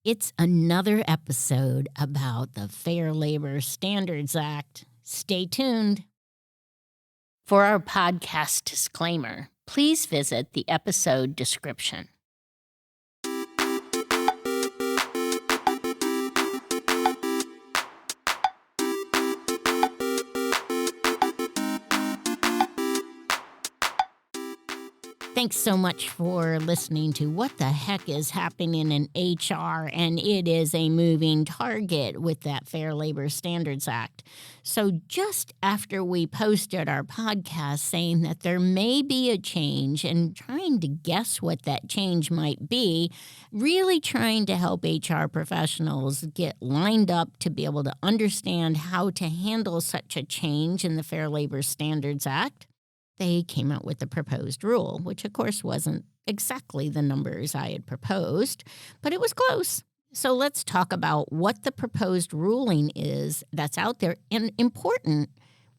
It's another episode about the Fair Labor Standards Act. Stay tuned. For our podcast disclaimer, please visit the episode description. Thanks so much for listening to What the Heck is Happening in HR, and it is a moving target with that Fair Labor Standards Act. So just after we posted our podcast saying that there may be a change and trying to guess what that change might be, really trying to help HR professionals get lined up to be able to understand how to handle such a change in the Fair Labor Standards Act, they came out with the proposed rule, which of course wasn't exactly the numbers I had proposed, but it was close. So let's talk about what the proposed ruling is that's out there, and important,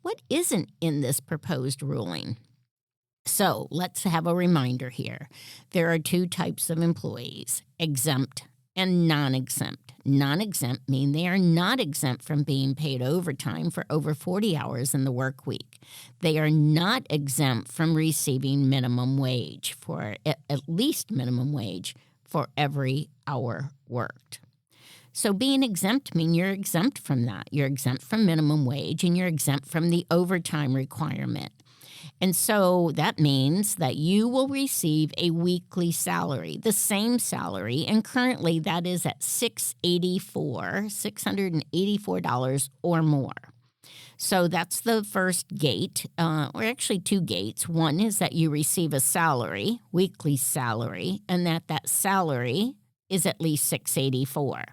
what isn't in this proposed ruling. So let's have a reminder here. There are two types of employees, exempt and non-exempt. Non-exempt mean they are not exempt from being paid overtime for over 40 hours in the work week. They are not exempt from receiving minimum wage for at least minimum wage for every hour worked. So being exempt means you're exempt from that. You're exempt from minimum wage and you're exempt from the overtime requirement. And so that means that you will receive a weekly salary, the same salary, and currently that is at $684 or more. So that's the first gate, or actually two gates. One is that you receive a salary, weekly salary, and that salary is at least $684.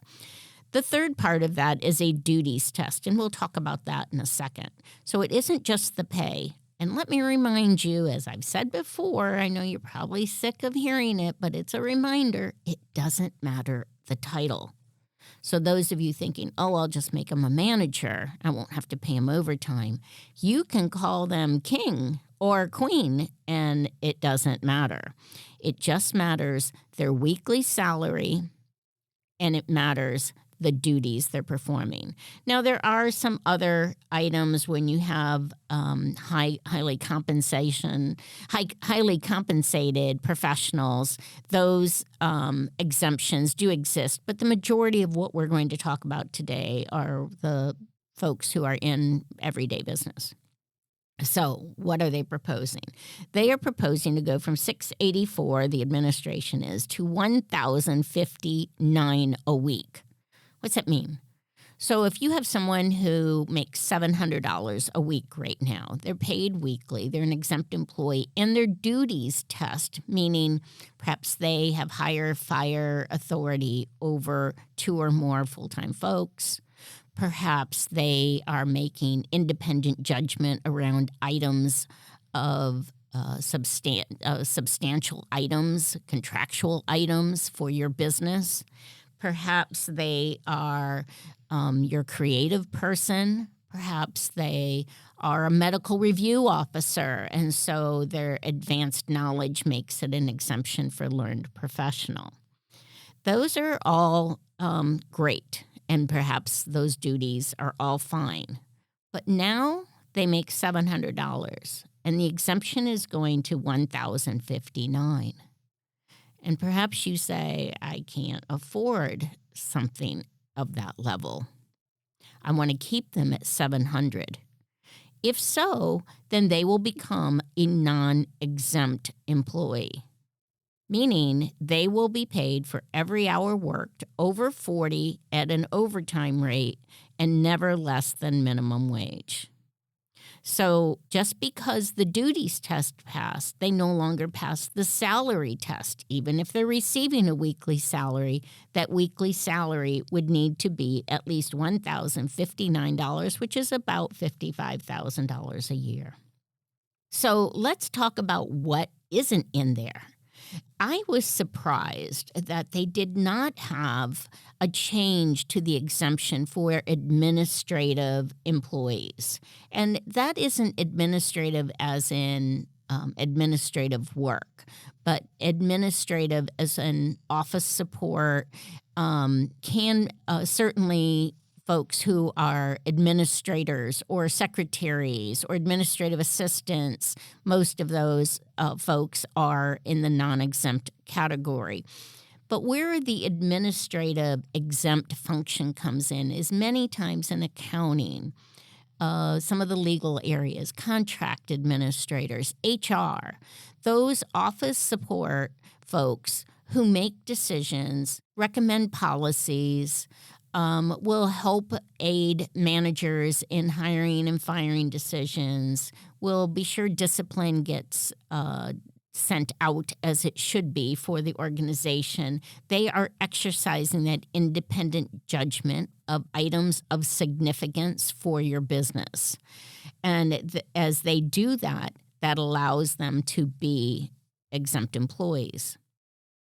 The third part of that is a duties test, and we'll talk about that in a second. So it isn't just the pay. And let me remind you, as I've said before, I know you're probably sick of hearing it, but it's a reminder, it doesn't matter the title. So those of you thinking, oh, I'll just make them a manager, I won't have to pay them overtime, you can call them king or queen, and it doesn't matter. It just matters their weekly salary, and it matters the duties they're performing. Now, there are some other items when you have highly compensated professionals. Those exemptions do exist, but the majority of what we're going to talk about today are the folks who are in everyday business. So what are they proposing? They are proposing to go from $684, the administration is, to $1,059 a week. What's that mean? So if you have someone who makes $700 a week right now, they're paid weekly, they're an exempt employee, and their duties test, meaning perhaps they have higher fire authority over two or more full-time folks. Perhaps they are making independent judgment around items of substantial items, contractual items for your business. Perhaps they are your creative person. Perhaps they are a medical review officer, and so their advanced knowledge makes it an exemption for learned professional. Those are all great, and perhaps those duties are all fine. But now they make $700, and the exemption is going to $1,059. And perhaps you say, I can't afford something of that level. I want to keep them at $700. If so, then they will become a non-exempt employee, meaning they will be paid for every hour worked over 40 at an overtime rate and never less than minimum wage. So just because the duties test passed, they no longer pass the salary test. Even if they're receiving a weekly salary, that weekly salary would need to be at least $1,059, which is about $55,000 a year. So let's talk about what isn't in there. I was surprised that they did not have a change to the exemption for administrative employees. And that isn't administrative as in administrative work. But administrative as an office support can certainly folks who are administrators or secretaries or administrative assistants, most of those folks are in the non-exempt category. But where the administrative exempt function comes in is many times in accounting, some of the legal areas, contract administrators, HR, those office support folks who make decisions, recommend policies, will help aid managers in hiring and firing decisions, will be sure discipline gets sent out as it should be for the organization. They are exercising that independent judgment of items of significance for your business. And as they do that, that allows them to be exempt employees.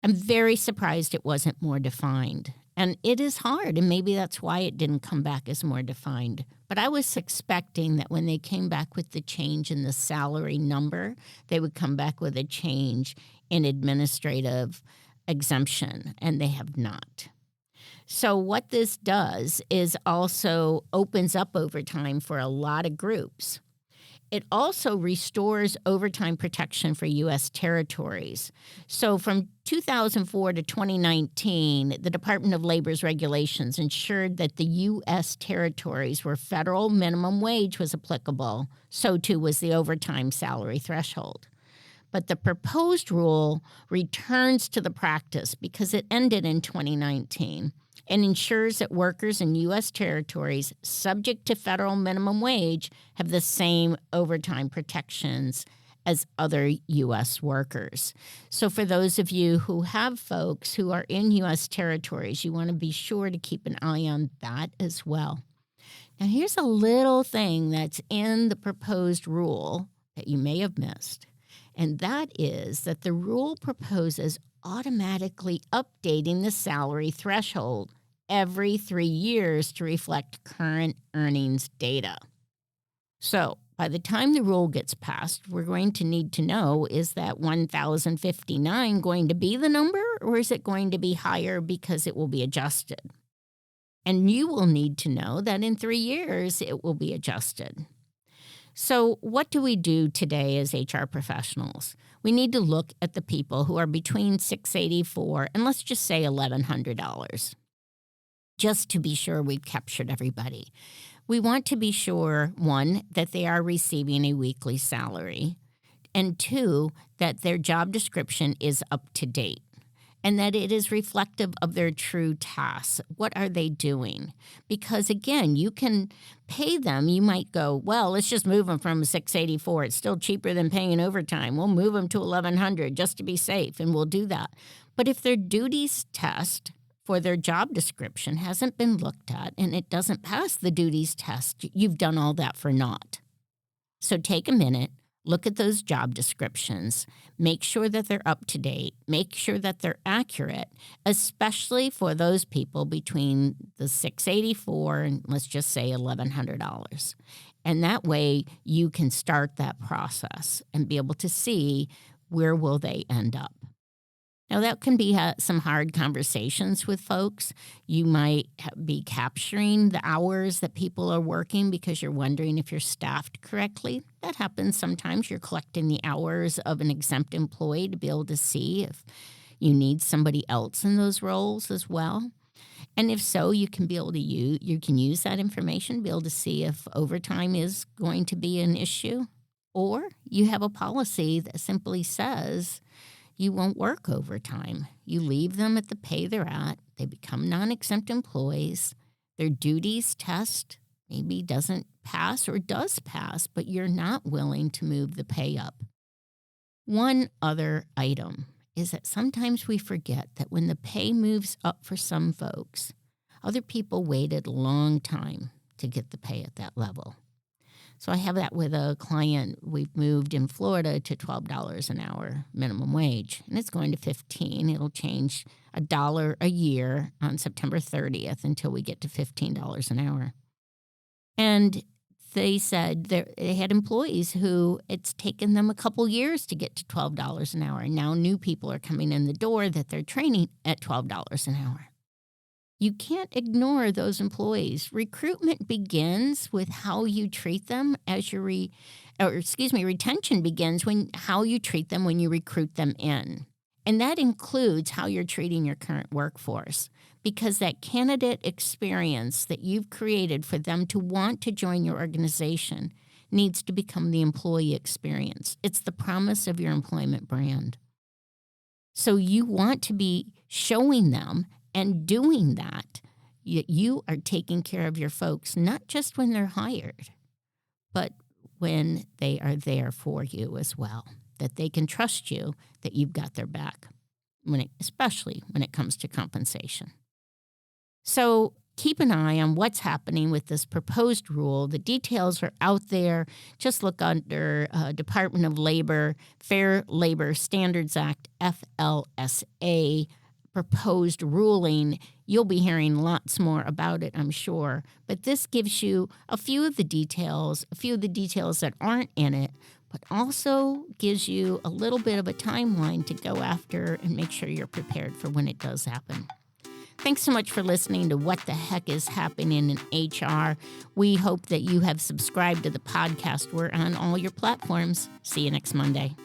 I'm very surprised it wasn't more defined. And it is hard, and maybe that's why it didn't come back as more defined. But I was expecting that when they came back with the change in the salary number, they would come back with a change in administrative exemption, and they have not. So what this does is also opens up overtime for a lot of groups. It also restores overtime protection for U.S. territories. So from 2004 to 2019, the Department of Labor's regulations ensured that the U.S. territories where federal minimum wage was applicable, so too was the overtime salary threshold. But the proposed rule returns to the practice because it ended in 2019 and ensures that workers in U.S. territories subject to federal minimum wage have the same overtime protections as other U.S. workers. So for those of you who have folks who are in U.S. territories, you want to be sure to keep an eye on that as well. Now, here's a little thing that's in the proposed rule that you may have missed, and that is that the rule proposes automatically updating the salary threshold every 3 years to reflect current earnings data. So by the time the rule gets passed, we're going to need to know, is that 1,059 going to be the number, or is it going to be higher because it will be adjusted? And you will need to know that in 3 years it will be adjusted. So what do we do today as HR professionals? We need to look at the people who are between $684 and let's just say $1,100. Just to be sure we've captured everybody. We want to be sure, one, that they are receiving a weekly salary, and two, that their job description is up to date, and that it is reflective of their true tasks. What are they doing? Because again, you can pay them. You might go, well, let's just move them from $684. It's still cheaper than paying overtime. We'll move them to $1,100 just to be safe, and we'll do that. But if their duties test for their job description hasn't been looked at and it doesn't pass the duties test, you've done all that for naught. So take a minute, look at those job descriptions, make sure that they're up to date, make sure that they're accurate, especially for those people between the $684 and let's just say $1,100. And that way you can start that process and be able to see where will they end up. Now, that can be some hard conversations with folks. You might be capturing the hours that people are working because you're wondering if you're staffed correctly. That happens sometimes. You're collecting the hours of an exempt employee to be able to see if you need somebody else in those roles as well. And if so, you can be able to use that information to be able to see if overtime is going to be an issue, or you have a policy that simply says you won't work overtime. You leave them at the pay they're at. They become non-exempt employees. Their duties test maybe doesn't pass or does pass, but you're not willing to move the pay up. One other item is that sometimes we forget that when the pay moves up for some folks, other people waited a long time to get the pay at that level. So I have that with a client. We've moved in Florida to $12 an hour minimum wage, and it's going to $15. It'll change $1 a year on September 30th until we get to $15 an hour. And They said they had employees who it's taken them a couple years to get to $12 an hour. And now new people are coming in the door that they're training at $12 an hour. You can't ignore those employees. Recruitment begins with how you treat them as retention begins when how you treat them when you recruit them in. And that includes how you're treating your current workforce, because that candidate experience that you've created for them to want to join your organization needs to become the employee experience. It's the promise of your employment brand. So you want to be showing them and doing that. You are taking care of your folks, not just when they're hired, but when they are there for you as well, that they can trust you, that you've got their back, especially when it comes to compensation. So keep an eye on what's happening with this proposed rule. The details are out there. Just look under Department of Labor, Fair Labor Standards Act, FLSA, proposed ruling. You'll be hearing lots more about it, I'm sure. But this gives you a few of the details that aren't in it, but also gives you a little bit of a timeline to go after and make sure you're prepared for when it does happen. Thanks so much for listening to What the Heck is Happening in HR. We hope that you have subscribed to the podcast. We're on all your platforms. See you next Monday.